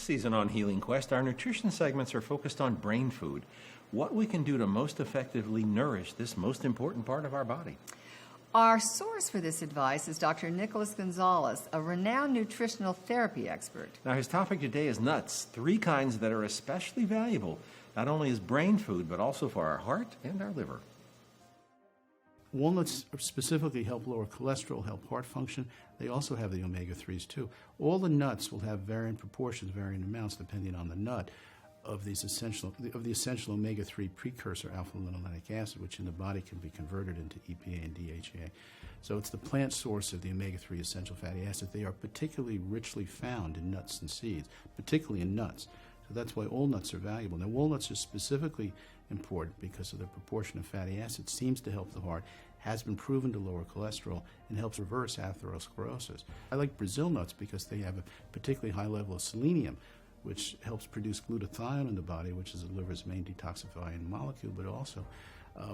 season on Healing Quest, our nutrition segments are focused on brain food, what we can do to most effectively nourish this most important part of our body. Our source for this advice is Dr. Nicholas Gonzalez, a renowned nutritional therapy expert. Now, his topic today is nuts, 3 kinds that are especially valuable, not only as brain food, but also for our heart and our liver. Walnuts specifically help lower cholesterol, help heart function. They also have the omega-3s too. All the nuts will have varying proportions, varying amounts, depending on the nut, of the essential omega-3 precursor alpha-linolenic acid, which in the body can be converted into EPA and DHA. So it's the plant source of the omega-3 essential fatty acids. They are particularly richly found in nuts and seeds, particularly in nuts. So that's why all nuts are valuable. Now, walnuts are specifically important because of the proportion of fatty acids, seems to help the heart, has been proven to lower cholesterol, and helps reverse atherosclerosis. I like Brazil nuts because they have a particularly high level of selenium, which helps produce glutathione in the body, which is the liver's main detoxifying molecule, but also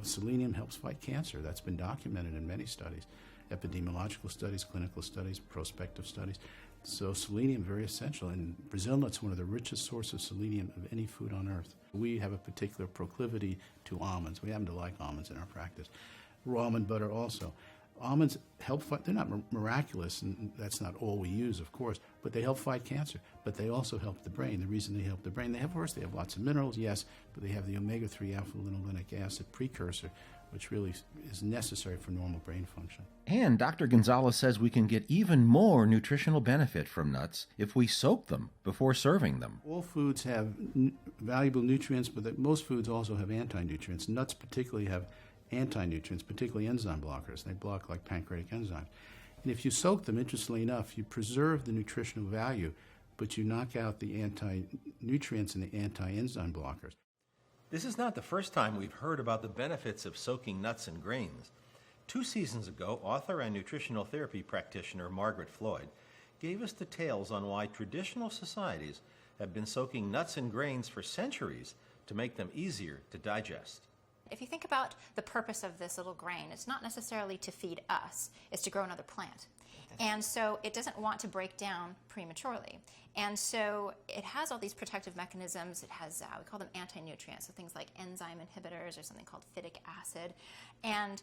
selenium helps fight cancer. That's been documented in many studies, epidemiological studies, clinical studies, prospective studies. So selenium, very essential. And Brazil nuts, one of the richest sources of selenium of any food on earth. We have a particular proclivity to almonds. We happen to like almonds in our practice. Raw almond butter also. Almonds help fight, they're not miraculous, and that's not all we use, of course, but they help fight cancer. But they also help the brain. The reason they help the brain, they have lots of minerals, yes, but they have the omega-3 alpha-linolenic acid precursor, which really is necessary for normal brain function. And Dr. Gonzalez says we can get even more nutritional benefit from nuts if we soak them before serving them. All foods have valuable nutrients, but most foods also have anti-nutrients. Nuts particularly have anti-nutrients, particularly enzyme blockers. They block like pancreatic enzymes. And if you soak them, interestingly enough, you preserve the nutritional value, but you knock out the anti-nutrients and the anti-enzyme blockers. This is not the first time we've heard about the benefits of soaking nuts and grains. 2 seasons ago, author and nutritional therapy practitioner Margaret Floyd gave us details on why traditional societies have been soaking nuts and grains for centuries to make them easier to digest. If you think about the purpose of this little grain, it's not necessarily to feed us, it's to grow another plant. And so it doesn't want to break down prematurely. And so it has all these protective mechanisms. It has, we call them anti-nutrients, so things like enzyme inhibitors or something called phytic acid. And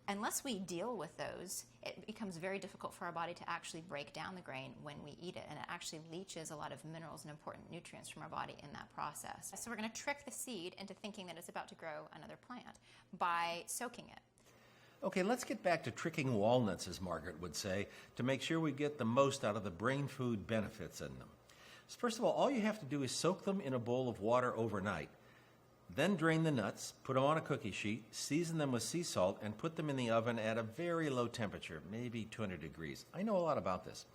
unless we deal with those, it becomes very difficult for our body to actually break down the grain when we eat it, and it actually leaches a lot of minerals and important nutrients from our body in that process. So we're going to trick the seed into thinking that it's about to grow another plant by soaking it. Okay, let's get back to tricking walnuts, as Margaret would say, to make sure we get the most out of the brain food benefits in them. So first of all you have to do is soak them in a bowl of water overnight. Then drain the nuts, put them on a cookie sheet, season them with sea salt, and put them in the oven at a very low temperature, maybe 200 degrees. I know a lot about this.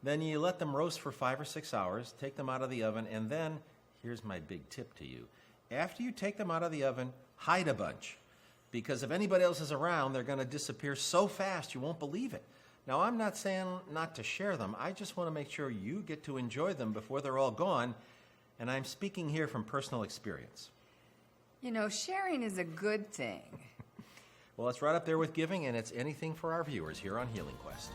Then you let them roast for 5 or 6 hours, take them out of the oven, and then, here's my big tip to you. After you take them out of the oven, hide a bunch. Because if anybody else is around, they're going to disappear so fast you won't believe it. Now, I'm not saying not to share them. I just want to make sure you get to enjoy them before they're all gone, and I'm speaking here from personal experience. You know, sharing is a good thing. Well, it's right up there with giving, and it's anything for our viewers here on Healing Quest.